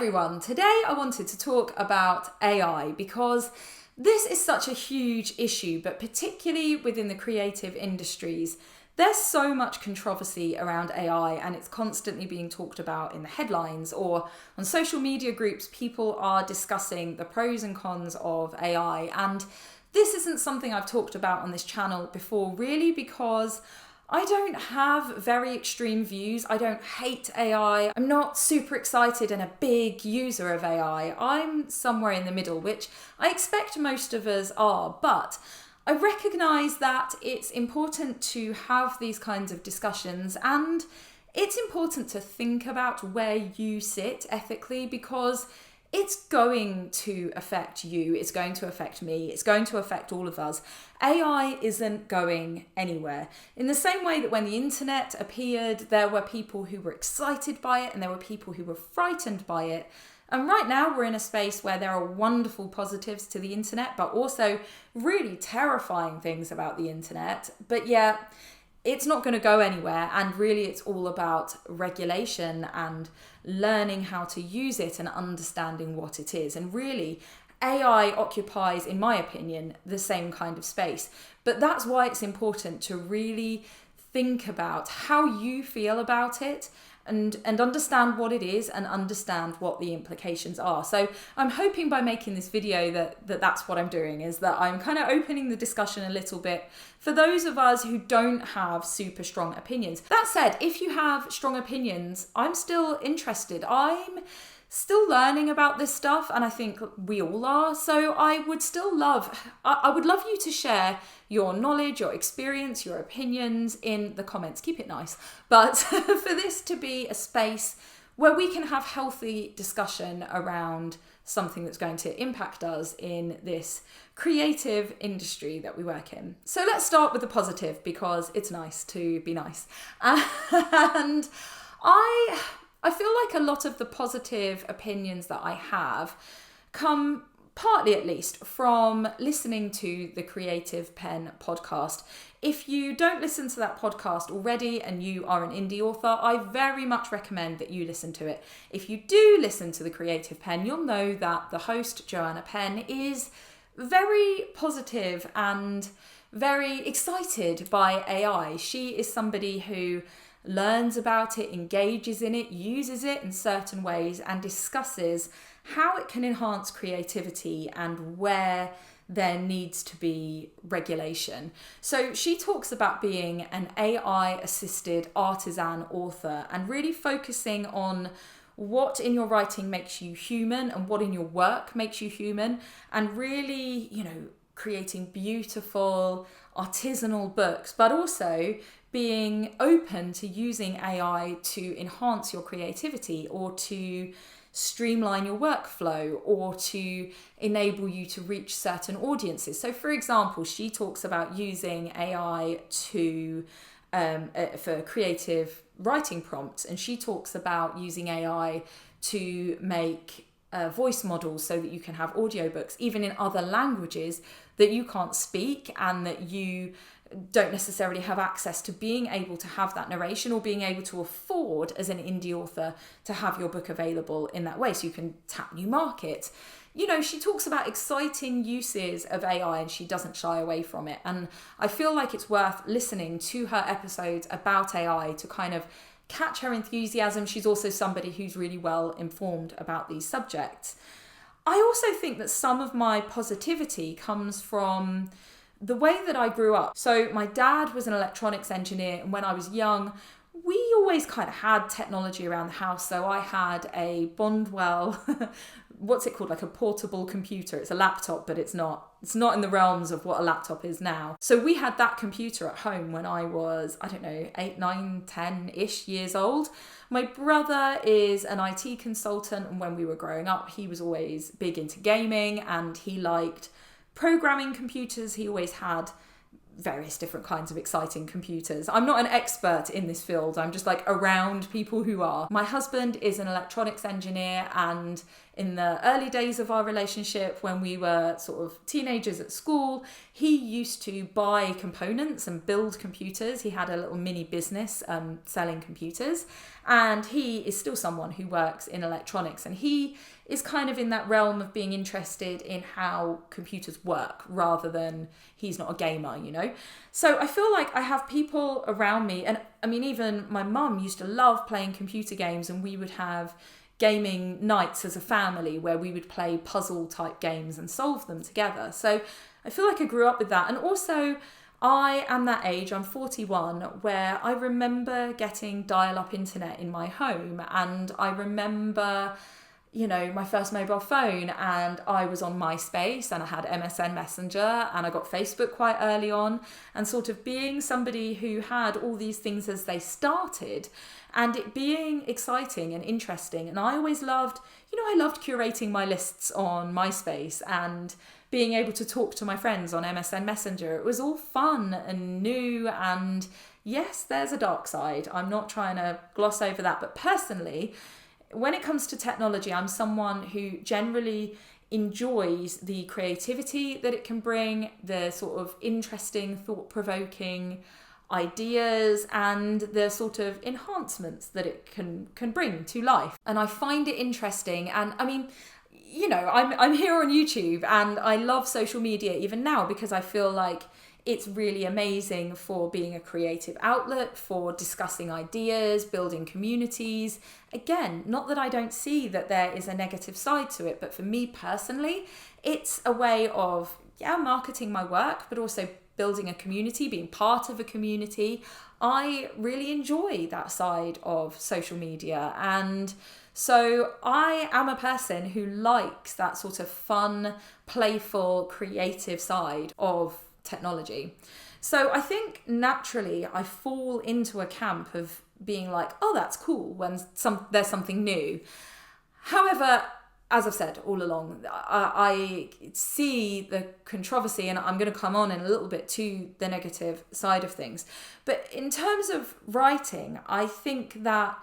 everyone, today I wanted to talk about AI because this is such a huge issue, but particularly within the creative industries, there's so much controversy around AI and it's constantly being talked about in the headlines or on social media groups. People are discussing the pros and cons of AI, and this isn't something I've talked about on this channel before, really, because I don't have very extreme views. I don't hate AI. I'm not super excited and a big user of AI. I'm somewhere in the middle, which I expect most of us are, but I recognise that it's important to have these kinds of discussions, and it's important to think about where you sit ethically, because it's going to affect you, it's going to affect me, it's going to affect all of us. AI isn't going anywhere. In the same way that when the internet appeared, there were people who were excited by it and there were people who were frightened by it. And right now we're in a space where there are wonderful positives to the internet, but also really terrifying things about the internet. But yeah, it's not going to go anywhere, and really it's all about regulation and learning how to use it and understanding what it is. And really, AI occupies, in my opinion, the same kind of space. But that's why it's important to really think about how you feel about it and understand what it is and understand what the implications are. So I'm hoping by making this video that's what I'm doing, is that I'm kind of opening the discussion a little bit for those of us who don't have super strong opinions. That said, if you have strong opinions, I'm still interested. I'm still learning about this stuff, and I think we all are. So I would love you to share your knowledge, your experience, your opinions in the comments. Keep it nice. But for this to be a space where we can have healthy discussion around something that's going to impact us in this creative industry that we work in. So let's start with the positive, because it's nice to be nice. And I feel like a lot of the positive opinions that I have come, partly at least, from listening to the Creative Pen podcast. If you don't listen to that podcast already and you are an indie author, I very much recommend that you listen to it. If you do listen to the Creative Pen, you'll know that the host, Joanna Penn, is very positive and very excited by AI. She is somebody who learns about it, engages in it, uses it in certain ways, and discusses how it can enhance creativity and where there needs to be regulation. So she talks about being an AI-assisted artisan author and really focusing on what in your writing makes you human and what in your work makes you human, and really, creating beautiful artisanal books, but also being open to using AI to enhance your creativity or to streamline your workflow or to enable you to reach certain audiences. So for example, she talks about using AI for creative writing prompts, and she talks about using AI to make voice models so that you can have audiobooks even in other languages that you can't speak and that you don't necessarily have access to being able to have that narration or being able to afford as an indie author to have your book available in that way, so you can tap new markets. She talks about exciting uses of AI and she doesn't shy away from it. And I feel like it's worth listening to her episodes about AI to kind of catch her enthusiasm. She's also somebody who's really well informed about these subjects. I also think that some of my positivity comes from the way that I grew up. So my dad was an electronics engineer, and when I was young, we always kind of had technology around the house. So I had a Bondwell, what's it called? Like a portable computer. It's a laptop, but it's not in the realms of what a laptop is now. So we had that computer at home when I was, 8, 9, 10-ish years old. My brother is an IT consultant, and when we were growing up, he was always big into gaming and he liked programming computers. He always had various different kinds of exciting computers. I'm not an expert in this field. I'm just like around people who are. My husband is an electronics engineer, and in the early days of our relationship, when we were sort of teenagers at school, he used to buy components and build computers. He had a little mini business selling computers. And he is still someone who works in electronics, and he is kind of in that realm of being interested in how computers work rather than he's not a gamer, you know? So I feel like I have people around me, and I mean, even my mum used to love playing computer games, and we would have gaming nights as a family where we would play puzzle type games and solve them together. So I feel like I grew up with that. And also, I am that age, I'm 41, where I remember getting dial-up internet in my home, and I remember, you know, my first mobile phone, and I was on MySpace, and I had MSN Messenger, and I got Facebook quite early on, and sort of being somebody who had all these things as they started, and it being exciting and interesting. And I always loved, you know, I loved curating my lists on MySpace and being able to talk to my friends on MSN Messenger. It was all fun and new, and yes, there's a dark side. I'm not trying to gloss over that, but personally, when it comes to technology, I'm someone who generally enjoys the creativity that it can bring, the sort of interesting, thought-provoking ideas, and the sort of enhancements that it can bring to life. And I find it interesting. And I mean, you know, I'm here on YouTube, and I love social media even now because I feel like it's really amazing for being a creative outlet, for discussing ideas, building communities. Again, not that I don't see that there is a negative side to it, but for me personally, it's a way of, marketing my work, but also building a community, being part of a community. I really enjoy that side of social media. And so I am a person who likes that sort of fun, playful, creative side of technology. So I think naturally I fall into a camp of being like, oh, that's cool when there's something new. However, as I've said all along, I see the controversy, and I'm going to come on in a little bit to the negative side of things. But in terms of writing, I think that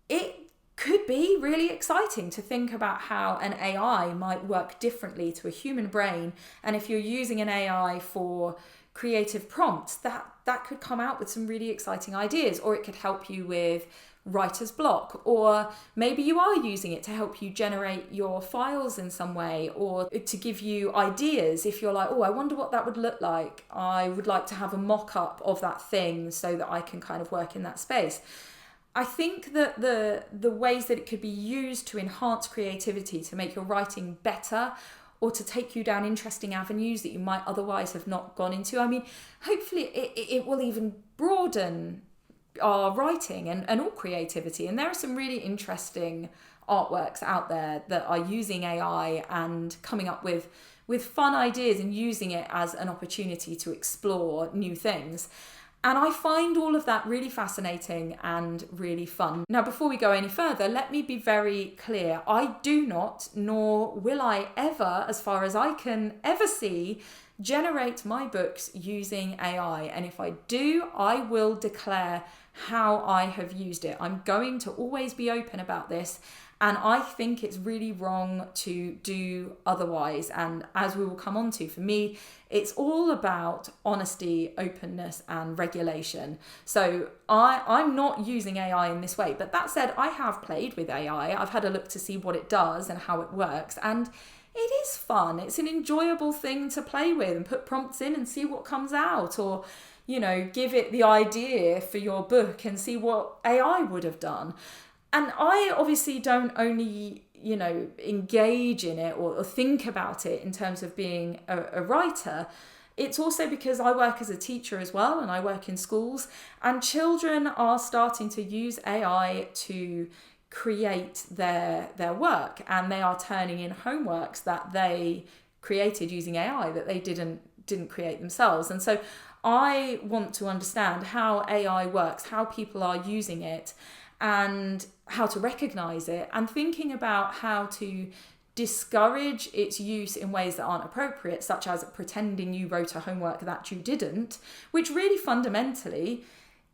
it could be really exciting to think about how an AI might work differently to a human brain. And if you're using an AI for creative prompts, that could come out with some really exciting ideas, or it could help you with writer's block, or maybe you are using it to help you generate your files in some way, or to give you ideas. If you're like, oh, I wonder what that would look like, I would like to have a mock-up of that thing so that I can kind of work in that space. I think that the ways that it could be used to enhance creativity, to make your writing better, or to take you down interesting avenues that you might otherwise have not gone into. I mean, hopefully it will even broaden our writing and all creativity. And there are some really interesting artworks out there that are using AI and coming up with fun ideas and using it as an opportunity to explore new things. And I find all of that really fascinating and really fun. Now, before we go any further, let me be very clear. I do not, nor will I ever, as far as I can ever see, generate my books using AI. And if I do, I will declare how I have used it. I'm going to always be open about this. And I think it's really wrong to do otherwise. And as we will come on to, for me, it's all about honesty, openness, and regulation. So I'm not using AI in this way. But that said, I have played with AI. I've had a look to see what it does and how it works. And it is fun. It's an enjoyable thing to play with and put prompts in and see what comes out. Or, you know, give it the idea for your book and see what AI would have done. And I obviously don't only, you know, engage in it or think about it in terms of being a writer. It's also because I work as a teacher as well, and I work in schools, and children are starting to use AI to create their work, and they are turning in homeworks that they created using AI that they didn't create themselves. And so I want to understand how AI works, how people are using it, and how to recognize it, and thinking about how to discourage its use in ways that aren't appropriate, such as pretending you wrote a homework that you didn't, which really fundamentally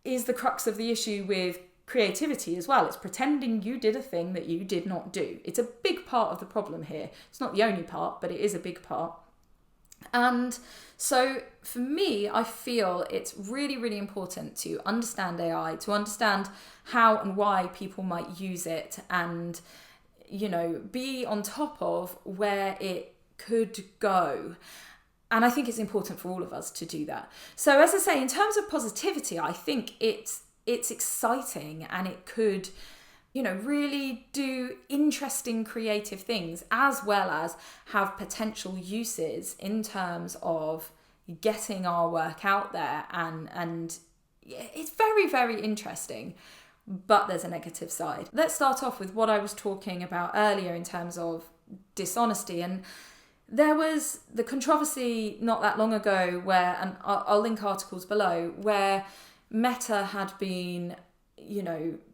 is the crux of the issue with creativity as well. It's pretending you did a thing that you did not do. It's a big part of the problem here. It's not the only part, but it is a big part. And so for me, I feel it's really, really important to understand AI, to understand how and why people might use it, and, be on top of where it could go. And I think it's important for all of us to do that. So as I say, in terms of positivity, I think it's exciting, and it could, really do interesting creative things, as well as have potential uses in terms of getting our work out there. And it's very, very interesting. But there's a negative side. Let's start off with what I was talking about earlier in terms of dishonesty. And there was the controversy not that long ago where, and I'll link articles below, where Meta had been,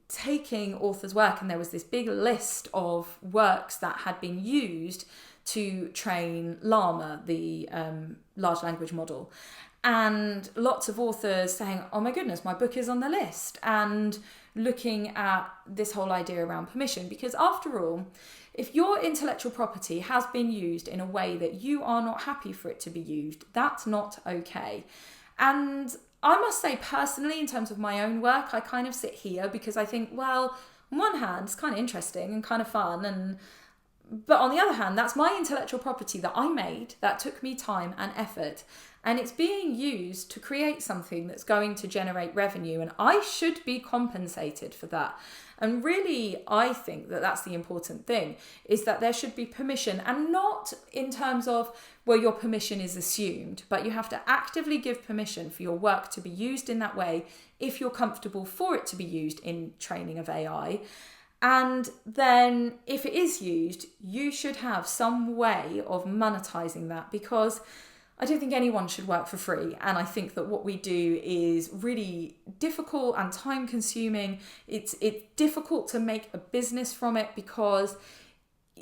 taking authors' work, and there was this big list of works that had been used to train Llama, the large language model. And lots of authors saying, oh my goodness, my book is on the list, and looking at this whole idea around permission. Because after all, if your intellectual property has been used in a way that you are not happy for it to be used, that's not okay. And I must say, personally, in terms of my own work, I kind of sit here because I think, well, on one hand, it's kind of interesting and kind of fun, but on the other hand, that's my intellectual property that I made, that took me time and effort, and it's being used to create something that's going to generate revenue, and I should be compensated for that. And really, I think that that's the important thing, is that there should be permission, and not in terms of, well, your permission is assumed, but you have to actively give permission for your work to be used in that way if you're comfortable for it to be used in training of AI. And then if it is used, you should have some way of monetizing that, because I don't think anyone should work for free. And I think that what we do is really difficult and time consuming. It's difficult to make a business from it, because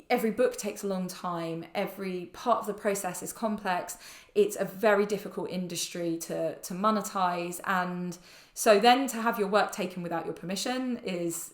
every book takes a long time. Every part of the process is complex. It's a very difficult industry to monetize. And so then to have your work taken without your permission is,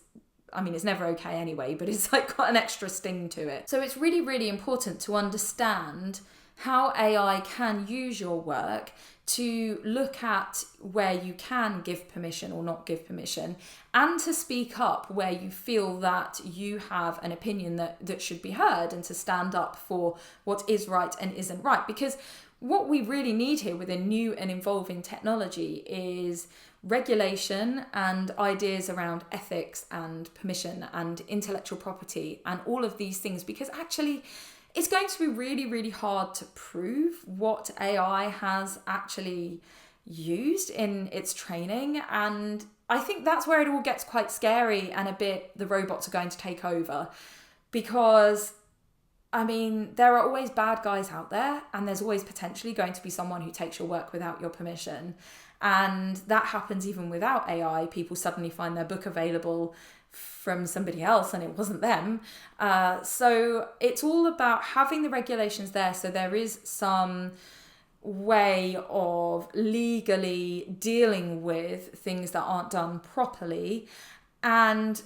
it's never okay anyway, but it's like got an extra sting to it. So it's really, really important to understand how AI can use your work, to look at where you can give permission or not give permission, and to speak up where you feel that you have an opinion that should be heard, and to stand up for what is right and isn't right. Because what we really need here with a new and evolving technology is regulation and ideas around ethics and permission and intellectual property and all of these things, because actually it's going to be really, really hard to prove what AI has actually used in its training. And I think that's where it all gets quite scary, and a bit the robots are going to take over, because there are always bad guys out there, and there's always potentially going to be someone who takes your work without your permission. And that happens even without AI. People suddenly find their book available from somebody else and it wasn't them. So it's all about having the regulations there, so there is some way of legally dealing with things that aren't done properly, and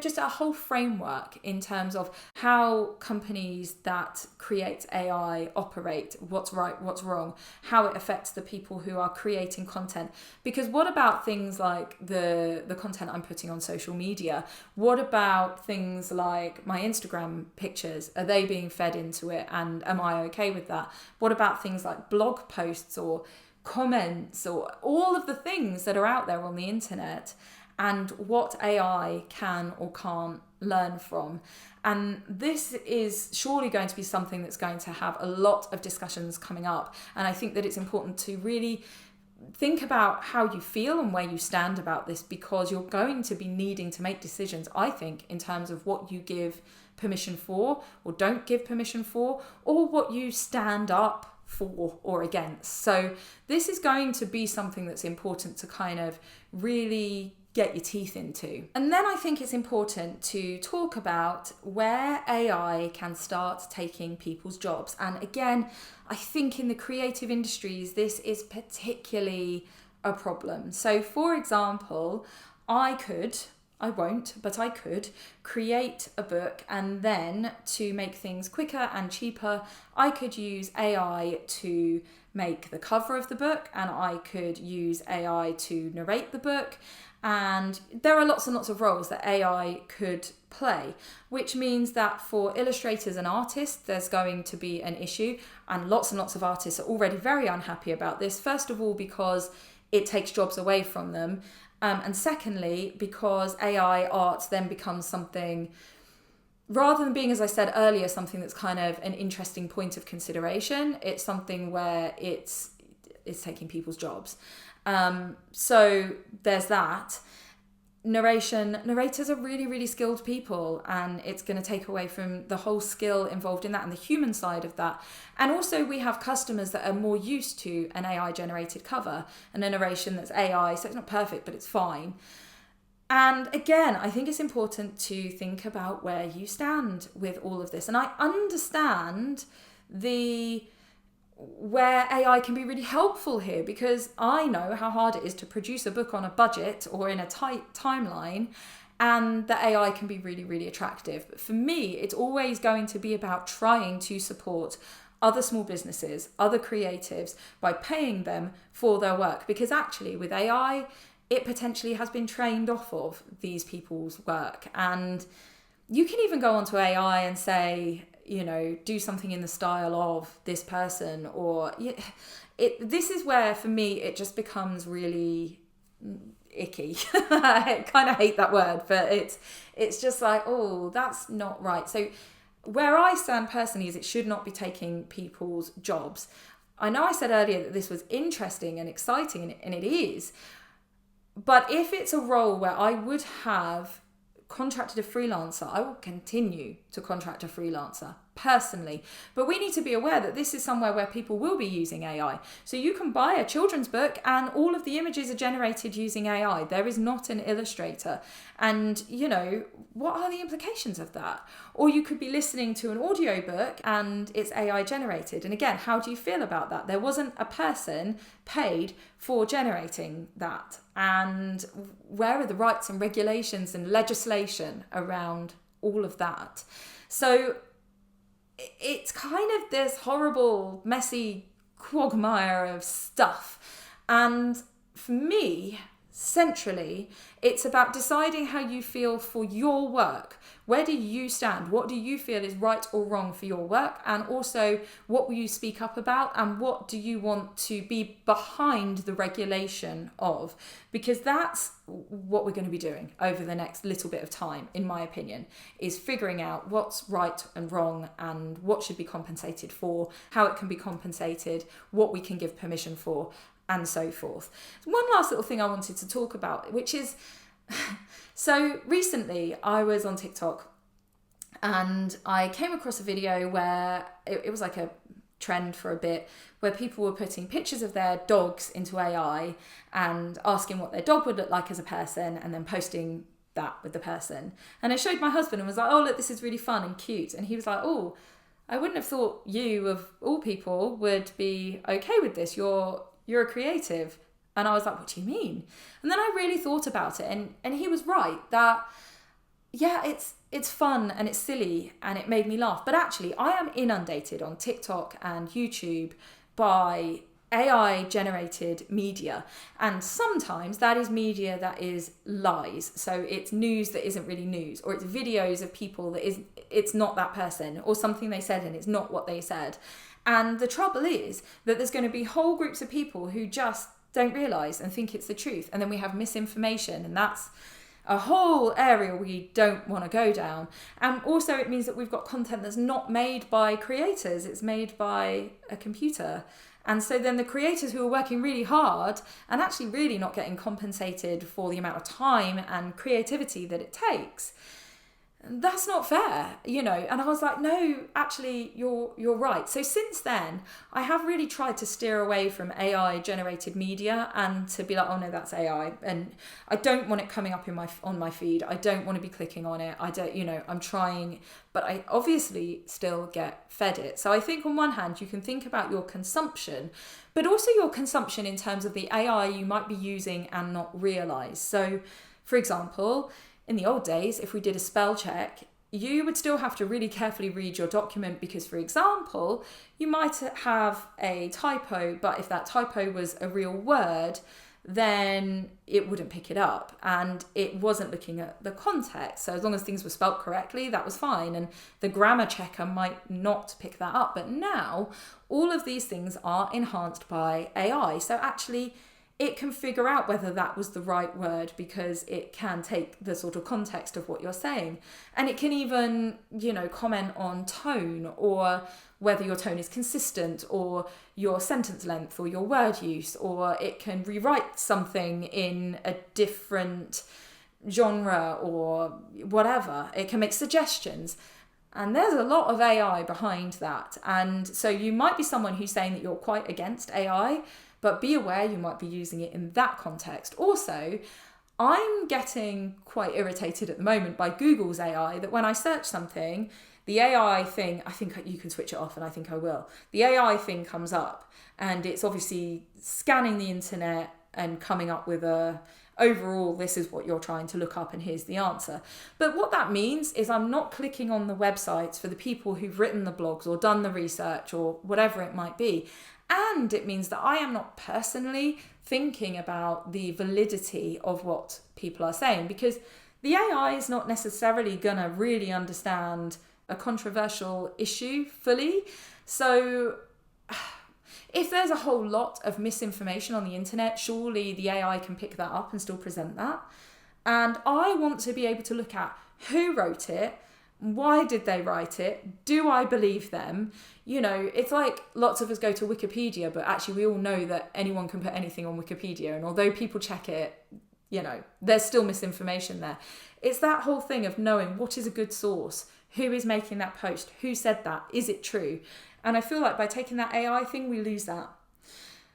just a whole framework in terms of how companies that create AI operate, what's right, what's wrong, how it affects the people who are creating content. Because what about things like the content I'm putting on social media? What about things like my Instagram pictures? Are they being fed into it, and am I okay with that? What about things like blog posts or comments, or all of the things that are out there on the internet, and what AI can or can't learn from? And this is surely going to be something that's going to have a lot of discussions coming up. And I think that it's important to really think about how you feel and where you stand about this, because you're going to be needing to make decisions, I think, in terms of what you give permission for or don't give permission for, or what you stand up for or against. So this is going to be something that's important to kind of really get your teeth into. And then I think it's important to talk about where AI can start taking people's jobs. And again, I think in the creative industries, this is particularly a problem. So for example, I could I won't, but I could create a book, and then to make things quicker and cheaper, I could use AI to make the cover of the book, and I could use AI to narrate the book. And there are lots and lots of roles that AI could play, which means that for illustrators and artists, there's going to be an issue. And lots of artists are already very unhappy about this. First of all, because it takes jobs away from them. And secondly, because AI art then becomes something, rather than being, as I said earlier, something that's kind of an interesting point of consideration, it's something where it's taking people's jobs. So there's that. Narrators are really, really skilled people, and it's going to take away from the whole skill involved in that and the human side of that. And also we have customers that are more used to an AI generated cover and a narration that's AI, so it's not perfect, but it's fine. And again, I think it's important to think about where you stand with all of this. And I understand where AI can be really helpful here, because I know how hard it is to produce a book on a budget or in a tight timeline, and the AI can be really, really attractive. But for me, it's always going to be about trying to support other small businesses, other creatives, by paying them for their work, because actually with AI, it potentially has been trained off of these people's work. And you can even go onto AI and say, do something in the style of this person, or this is where for me it just becomes really icky. I kind of hate that word, but it's just like, oh, that's not right. So where I stand personally is it should not be taking people's jobs. I know I said earlier that this was interesting and exciting, and it is, but if it's a role where I would have contracted a freelancer, I will continue to contract a freelancer personally. But we need to be aware that this is somewhere where people will be using AI. So you can buy a children's book and all of the images are generated using AI. There is not an illustrator. And, what are the implications of that? Or you could be listening to an audiobook and it's AI generated. And again, how do you feel about that? There wasn't a person paid for generating that. And where are the rights and regulations and legislation around all of that? So it's kind of this horrible, messy quagmire of stuff. And for me, centrally, it's about deciding how you feel for your work. Where do you stand? What do you feel is right or wrong for your work? And also, what will you speak up about? And what do you want to be behind the regulation of? Because that's what we're going to be doing over the next little bit of time, in my opinion, is figuring out what's right and wrong and what should be compensated for, how it can be compensated, what we can give permission for, and so forth. One last little thing I wanted to talk about, which is, so recently I was on TikTok and I came across a video where it was like a trend for a bit, where people were putting pictures of their dogs into AI and asking what their dog would look like as a person, and then posting that with the person. And I showed my husband and was like, oh, look, this is really fun and cute. And he was like, oh, I wouldn't have thought you, of all people, would be okay with this. You're a creative. And I was like, what do you mean? And then I really thought about it, and he was right that, yeah, it's fun and it's silly and it made me laugh. But actually, I am inundated on TikTok and YouTube by AI generated media. And sometimes that is media that is lies. So it's news that isn't really news, or it's videos of people that it's not that person, or something they said and it's not what they said. And the trouble is that there's going to be whole groups of people who just don't realise and think it's the truth. And then we have misinformation, and that's a whole area we don't want to go down. And also it means that we've got content that's not made by creators, it's made by a computer. And so then the creators who are working really hard and actually really not getting compensated for the amount of time and creativity that it takes, that's not fair, And I was like, no, actually, you're right. So since then, I have really tried to steer away from AI generated media and to be like, oh no, that's AI, and I don't want it coming up on my feed. I don't want to be clicking on it. I don't, I'm trying, but I obviously still get fed it. So I think on one hand, you can think about your consumption, but also your consumption in terms of the AI you might be using and not realize. So, for example, in the old days, if we did a spell check, you would still have to really carefully read your document because, for example, you might have a typo, but if that typo was a real word, then it wouldn't pick it up and it wasn't looking at the context. So as long as things were spelt correctly, that was fine. And the grammar checker might not pick that up. But now all of these things are enhanced by AI. So actually it can figure out whether that was the right word because it can take the sort of context of what you're saying. And it can even, comment on tone or whether your tone is consistent or your sentence length or your word use, or it can rewrite something in a different genre or whatever. It can make suggestions. And there's a lot of AI behind that. And so you might be someone who's saying that you're quite against AI, but be aware you might be using it in that context. Also, I'm getting quite irritated at the moment by Google's AI, that when I search something, the AI thing, I think you can switch it off and I think I will. The AI thing comes up and it's obviously scanning the internet and coming up with overall, this is what you're trying to look up and here's the answer. But what that means is I'm not clicking on the websites for the people who've written the blogs or done the research or whatever it might be. And it means that I am not personally thinking about the validity of what people are saying, because the AI is not necessarily going to really understand a controversial issue fully. So if there's a whole lot of misinformation on the internet, surely the AI can pick that up and still present that. And I want to be able to look at who wrote it, why did they write it, do I believe them? It's like lots of us go to Wikipedia, but actually we all know that anyone can put anything on Wikipedia. And although people check it, there's still misinformation there. It's that whole thing of knowing what is a good source, who is making that post, who said that, is it true? And I feel like by taking that AI thing, we lose that.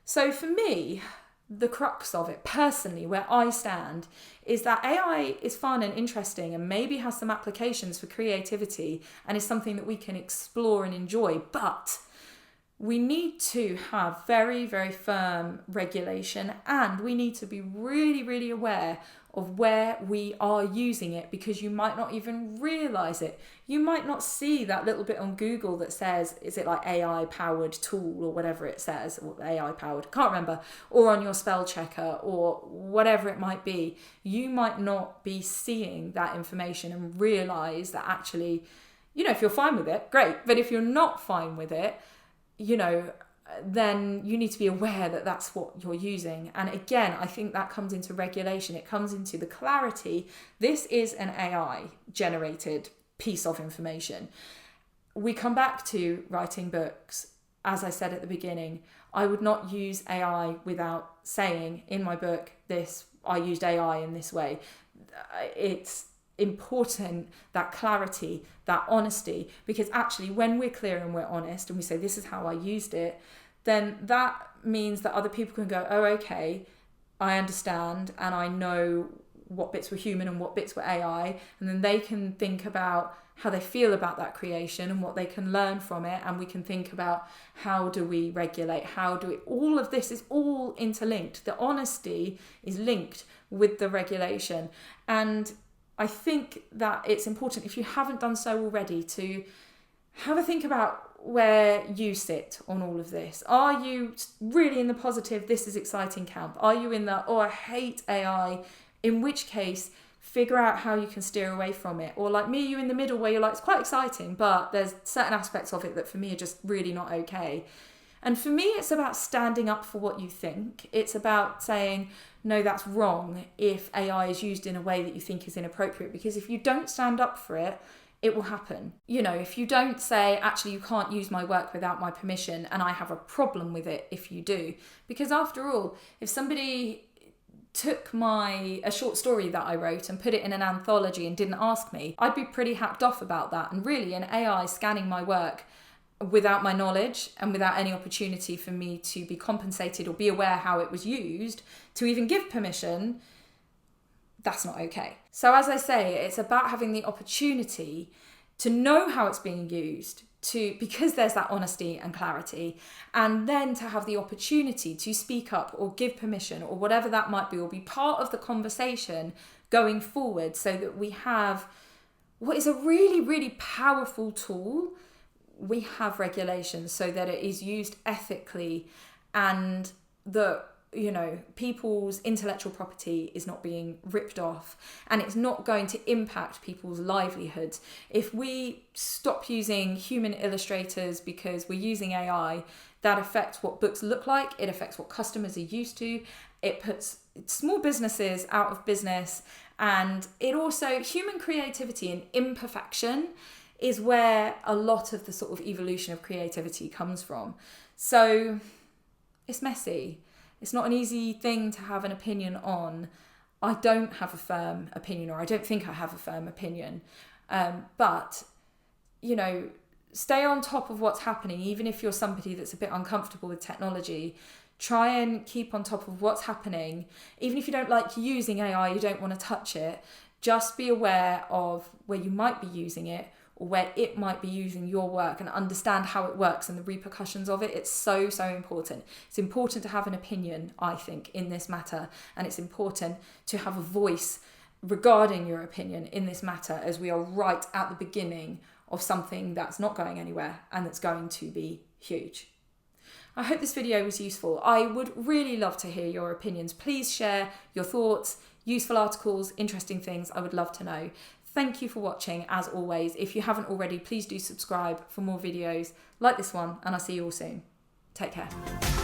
So for me, the crux of it, personally, where I stand, is that AI is fun and interesting and maybe has some applications for creativity and is something that we can explore and enjoy. But we need to have very, very firm regulation, and we need to be really, really aware of where we are using it, because you might not even realize it. You might not see that little bit on Google that says, is it like AI powered tool or whatever it says, or AI powered, can't remember, or on your spell checker or whatever it might be. You might not be seeing that information and realize that actually, if you're fine with it, great. But if you're not fine with it, then you need to be aware that that's what you're using. And again, I think that comes into regulation. It comes into the clarity. This is an AI generated piece of information. We come back to writing books. As I said at the beginning, I would not use AI without saying in my book, I used AI in this way. It's important, that clarity, that honesty, because actually when we're clear and we're honest and we say this is how I used it, then that means that other people can go, oh, okay, I understand and I know what bits were human and what bits were AI, and then they can think about how they feel about that creation and what they can learn from it, and we can think about how do we regulate, all of this is all interlinked. The honesty is linked with the regulation. And I think that it's important, if you haven't done so already, to have a think about where you sit on all of this. Are you really in the positive, this is exciting camp? Are you in the, oh, I hate AI? In which case, figure out how you can steer away from it. Or like me, you in the middle where you're like, it's quite exciting, but there's certain aspects of it that for me are just really not okay. And for me, it's about standing up for what you think. It's about saying, no, that's wrong if AI is used in a way that you think is inappropriate. Because if you don't stand up for it, it will happen. If you don't say, actually, you can't use my work without my permission, and I have a problem with it if you do. Because after all, if somebody took a short story that I wrote and put it in an anthology and didn't ask me, I'd be pretty hacked off about that. And really, an AI scanning my work without my knowledge and without any opportunity for me to be compensated or be aware how it was used, to even give permission, that's not okay. So as I say, it's about having the opportunity to know how it's being used, because there's that honesty and clarity, and then to have the opportunity to speak up or give permission or whatever that might be, or be part of the conversation going forward, so that we have what is a really, really powerful tool. We have regulations so that it is used ethically, and that, you know, people's intellectual property is not being ripped off, and it's not going to impact people's livelihoods. If we stop using human illustrators because we're using AI, that affects what books look like, it affects what customers are used to, it puts small businesses out of business, and it also, human creativity and imperfection is where a lot of the sort of evolution of creativity comes from. So it's messy. It's not an easy thing to have an opinion on. I don't have a firm opinion, or I don't think I have a firm opinion. But, you know, stay on top of what's happening. Even if you're somebody that's a bit uncomfortable with technology, try and keep on top of what's happening. Even if you don't like using AI, you don't want to touch it, just be aware of where you might be using it, or where it might be using your work, and understand how it works and the repercussions of it. It's so, so important. It's important to have an opinion, I think, in this matter, and it's important to have a voice regarding your opinion in this matter, as we are right at the beginning of something that's not going anywhere and that's going to be huge. I hope this video was useful. I would really love to hear your opinions. Please share your thoughts, useful articles, interesting things. I would love to know. Thank you for watching, as always. If you haven't already, please do subscribe for more videos like this one, and I'll see you all soon. Take care.